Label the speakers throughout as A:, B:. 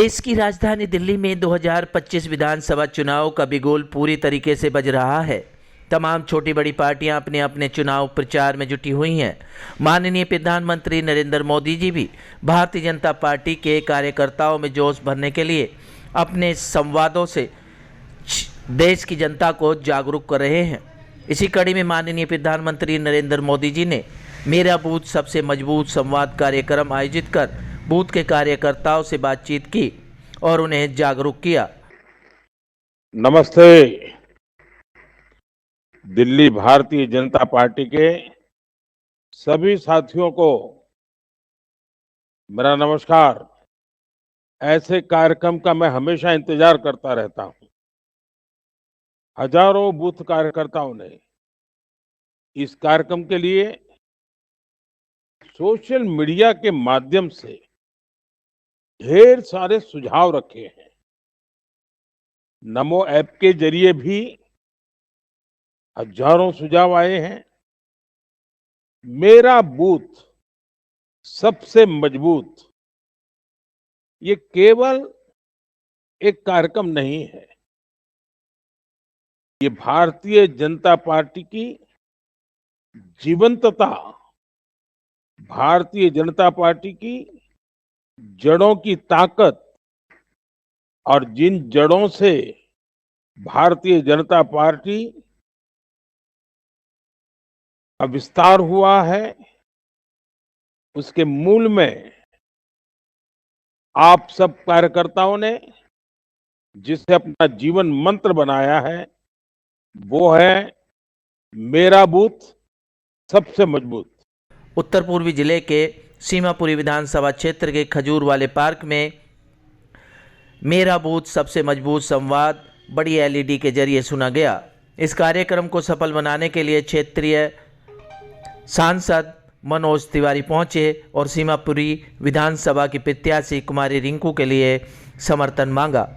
A: देश की राजधानी दिल्ली में 2025 विधानसभा चुनाव का बिगुल पूरी तरीके से बज रहा है। तमाम छोटी बड़ी पार्टियां अपने अपने चुनाव प्रचार में जुटी हुई हैं। माननीय प्रधानमंत्री नरेंद्र मोदी जी भी भारतीय जनता पार्टी के कार्यकर्ताओं में जोश भरने के लिए अपने संवादों से देश की जनता को जागरूक कर रहे हैं। इसी कड़ी में माननीय प्रधानमंत्री नरेंद्र मोदी जी ने मेरा बूथ सबसे मजबूत संवाद कार्यक्रम आयोजित कर बूथ के कार्यकर्ताओं से बातचीत की और उन्हें जागरूक किया।
B: नमस्ते। दिल्ली भारतीय जनता पार्टी के सभी साथियों को मेरा नमस्कार। ऐसे कार्यक्रम का मैं हमेशा इंतजार करता रहता हूं। हजारों बूथ कार्यकर्ताओं ने इस कार्यक्रम के लिए सोशल मीडिया के माध्यम से ढेर सारे सुझाव रखे हैं। नमो ऐप के जरिए भी हजारों सुझाव आए हैं। मेरा बूथ सबसे मजबूत, ये केवल एक कार्यक्रम नहीं है, ये भारतीय जनता पार्टी की जीवंतता, भारतीय जनता पार्टी की जड़ों की ताकत और जिन जड़ों से भारतीय जनता पार्टी का विस्तार हुआ है, उसके मूल में आप सब कार्यकर्ताओं ने जिसे अपना जीवन मंत्र बनाया है, वो है मेरा बूथ सबसे मजबूत।
A: उत्तर पूर्वी जिले के सीमापुरी विधानसभा क्षेत्र के खजूर वाले पार्क में मेरा बूथ सबसे मजबूत संवाद बड़ी एलईडी के जरिए सुना गया। इस कार्यक्रम को सफल बनाने के लिए क्षेत्रीय सांसद मनोज तिवारी पहुंचे और सीमापुरी विधानसभा की प्रत्याशी कुमारी रिंकू के लिए समर्थन मांगा।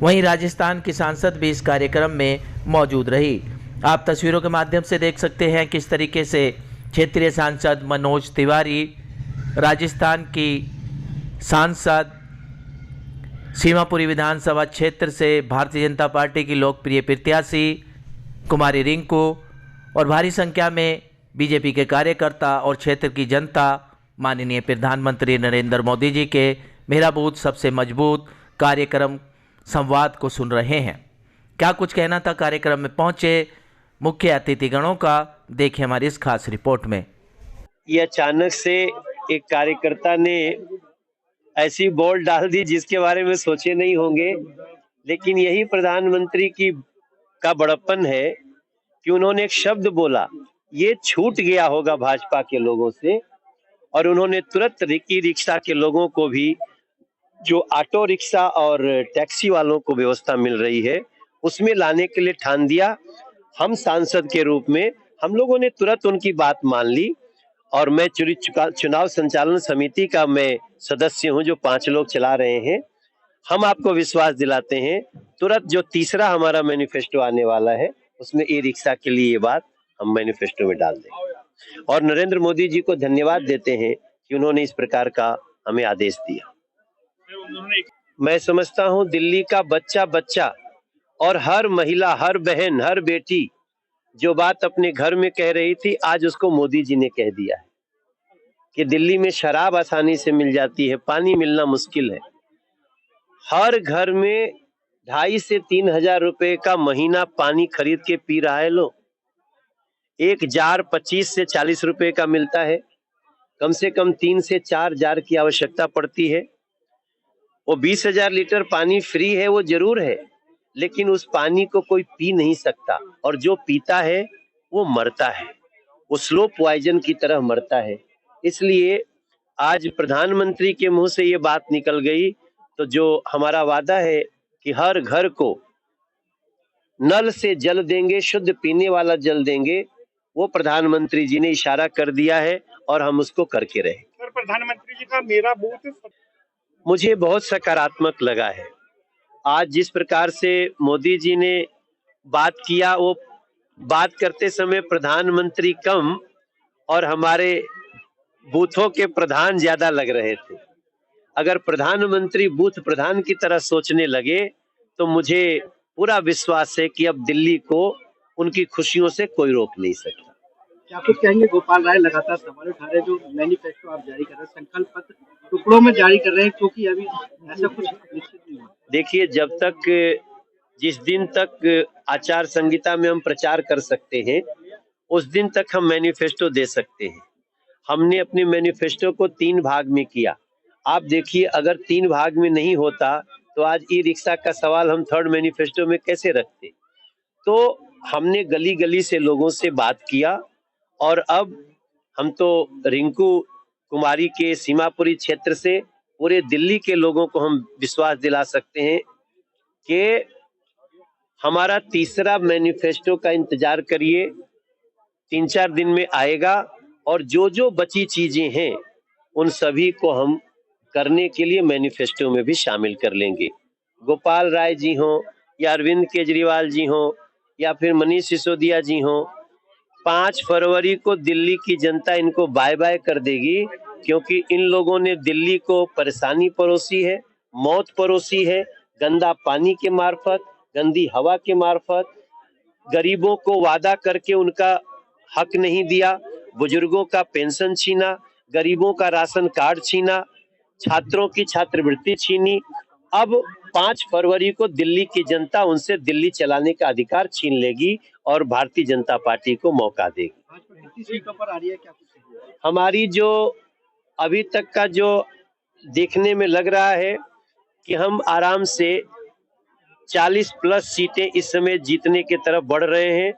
A: वहीं राजस्थान की सांसद भी इस कार्यक्रम में मौजूद रही। आप तस्वीरों के माध्यम से देख सकते हैं किस तरीके से क्षेत्रीय सांसद मनोज तिवारी, राजस्थान की सांसद, सीमापुरी विधानसभा क्षेत्र से भारतीय जनता पार्टी की लोकप्रिय प्रत्याशी कुमारी रिंकू और भारी संख्या में बीजेपी के कार्यकर्ता और क्षेत्र की जनता माननीय प्रधानमंत्री नरेंद्र मोदी जी के मेरा बूथ सबसे मजबूत कार्यक्रम संवाद को सुन रहे हैं। क्या कुछ कहना था कार्यक्रम में पहुंचे मुख्य अतिथिगणों का, देखें हमारी इस खास रिपोर्ट में।
C: ये अचानक से एक कार्यकर्ता ने ऐसी बॉल डाल दी जिसके बारे में सोचे नहीं होंगे, लेकिन यही प्रधानमंत्री का बड़प्पन है कि उन्होंने एक शब्द बोला, ये छूट गया होगा भाजपा के लोगों से, और उन्होंने तुरंत ई रिक्शा के लोगों को भी, जो ऑटो रिक्शा और टैक्सी वालों को व्यवस्था मिल रही है, उसमें लाने के लिए ठान दिया। हम सांसद के रूप में हम लोगों ने तुरंत उनकी बात मान ली और मैं चुनाव संचालन समिति का मैं सदस्य हूं, जो 5 लोग चला रहे हैं। हम आपको विश्वास दिलाते हैं, तुरंत जो तीसरा हमारा मैनिफेस्टो आने वाला है उसमें ई रिक्शा के लिए ये बात हम मैनिफेस्टो में डाल देंगे और नरेंद्र मोदी जी को धन्यवाद देते हैं कि उन्होंने इस प्रकार का हमें आदेश दिया। मैं समझता हूं दिल्ली का बच्चा बच्चा और हर महिला, हर बहन, हर बेटी जो बात अपने घर में कह रही थी, आज उसको मोदी जी ने कह दिया है कि दिल्ली में शराब आसानी से मिल जाती है, पानी मिलना मुश्किल है। हर घर में 2,500 से 3,000 रुपए का महीना पानी खरीद के पी रहा है लोग। एक जार 25 से 40 रुपए का मिलता है, कम से कम 3 से 4 जार की आवश्यकता पड़ती है। वो 20,000 लीटर पानी फ्री है, वो जरूर है, लेकिन उस पानी को कोई पी नहीं सकता और जो पीता है वो मरता है, वो स्लो पॉइजन की तरह मरता है। इसलिए आज प्रधानमंत्री के मुंह से ये बात निकल गई, तो जो हमारा वादा है कि हर घर को नल से जल देंगे, शुद्ध पीने वाला जल देंगे, वो प्रधानमंत्री जी ने इशारा कर दिया है और हम उसको करके रहे।
D: सर, प्रधानमंत्री जी का मेरा बूथ
C: मुझे बहुत सकारात्मक लगा है। आज जिस प्रकार से मोदी जी ने बात किया, वो बात करते समय प्रधानमंत्री कम और हमारे बूथों के प्रधान ज्यादा लग रहे थे अगर प्रधानमंत्री बूथ प्रधान की तरह सोचने लगे तो मुझे पूरा विश्वास है कि अब दिल्ली को उनकी खुशियों से कोई रोक नहीं सकता।
E: क्या कुछ कहेंगे? गोपाल राय लगातार सवाल उठा रहे हैं, जो मैनिफेस्टो आप जारी कर रहे हैं, संकल्प पत्र टुकड़ों में जारी कर रहे हैं, क्योंकि अभी ऐसा कुछ निश्चित नहीं हुआ।
C: देखिए, जब तक जिस दिन तक आचार संहिता में हम प्रचार कर सकते हैं उस दिन तक हम मैनिफेस्टो दे सकते हैं। हमने अपने मैनिफेस्टो को 3 भाग में किया। आप देखिए, अगर 3 भाग में नहीं होता तो आज ई रिक्शा का सवाल हम 3rd मैनिफेस्टो में कैसे रखते। तो हमने गली गली से लोगों से बात किया और अब हम तो रिंकू कुमारी के सीमापुरी क्षेत्र से पूरे दिल्ली के लोगों को हम विश्वास दिला सकते हैं कि हमारा तीसरा मैनिफेस्टो का इंतजार करिए, 3-4 दिन में आएगा और जो जो बची चीजें हैं उन सभी को हम करने के लिए मैनिफेस्टो में भी शामिल कर लेंगे। गोपाल राय जी हों या अरविंद केजरीवाल जी हों या फिर मनीष सिसोदिया जी हों, 5 फरवरी को दिल्ली की जनता इनको बाय बाय कर देगी, क्योंकि इन लोगों ने दिल्ली को परेशानी परोसी है, मौत परोसी है, गंदा पानी के मार्फत, गंदी हवा के मार्फत, गरीबों को वादा करके उनका हक नहीं दिया, बुजुर्गों का पेंशन छीना, गरीबों का राशन कार्ड छीना, छात्रों की छात्रवृत्ति छीनी। अब 5 फरवरी को दिल्ली की जनता उनसे दिल्ली चलाने का अधिकार छीन लेगी और भारतीय जनता पार्टी को मौका देगी।
E: भाजपा कितनी सीटों पर आ रही है, क्या कुछ कहेंगे?
C: हमारी जो अभी तक का जो देखने में लग रहा है कि हम आराम से 40 प्लस सीटें इस समय जीतने की तरफ बढ़ रहे हैं।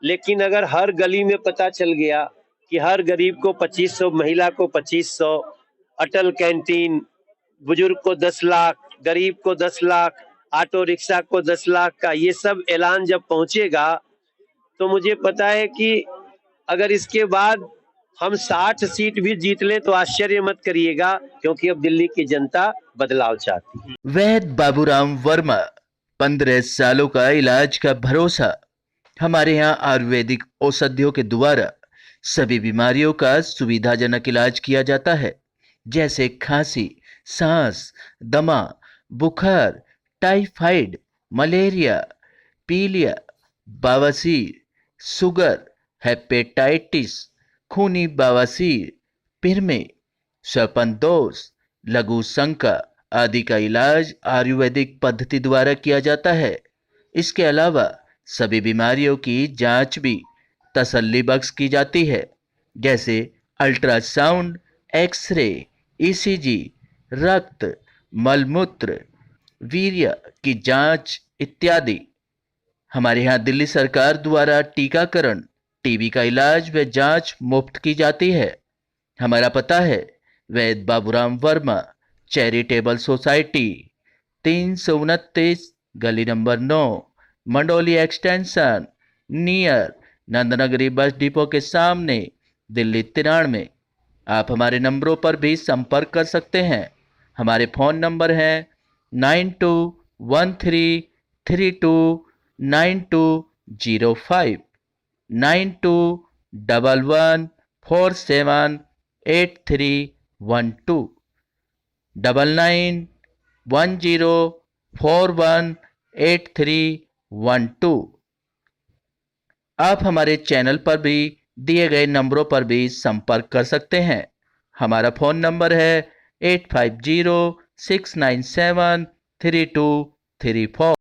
C: लेकिन अगर हर गली में पता चल गया कि हर गरीब को 2500, महिला को 2500, अटल कैंटीन, बुजुर्ग को 10 लाख, गरीब को 10 लाख, ऑटो रिक्शा को 10 लाख का ये सब ऐलान जब पहुंचेगा तो मुझे पता है कि अगर इसके बाद हम 60 सीट भी जीत लें तो आश्चर्य मत करिएगा, क्योंकि अब दिल्ली की जनता बदलाव चाहती है।
A: वैद्य बाबूराम वर्मा, 15 सालों का इलाज का भरोसा। हमारे यहाँ आयुर्वेदिक औषधियों के द्वारा सभी बीमारियों का सुविधाजनक इलाज किया जाता है, जैसे खांसी, सांस, दमा, बुखार, टाइफाइड, मलेरिया, पीलिया, बवासीर, शुगर, हेपेटाइटिस, खूनी बवासीर, पिरमे, श्वपनदोष, लघु शंका आदि का इलाज आयुर्वेदिक पद्धति द्वारा किया जाता है। इसके अलावा सभी बीमारियों की जांच भी तसल्ली बख्श की जाती है, जैसे अल्ट्रासाउंड, एक्सरे, ईसीजी, रक्त, मलमूत्र, वीर्य की जांच इत्यादि। हमारे यहाँ दिल्ली सरकार द्वारा टीकाकरण, टीबी का इलाज व जांच मुफ्त की जाती है। हमारा पता है वैद्य बाबूराम वर्मा, चैरिटेबल सोसाइटी, 329 गली number 9, Mandoli extension, near Nand Nagri bus depot के सामने, दिल्ली 93। आप हमारे नंबरों पर भी संपर्क कर सकते हैं। हमारे फ़ोन नंबर हैं 9213329205, 9211478312, 9910418312। आप हमारे चैनल पर भी दिए गए नंबरों पर भी संपर्क कर सकते हैं। हमारा फ़ोन नंबर है 8506973234।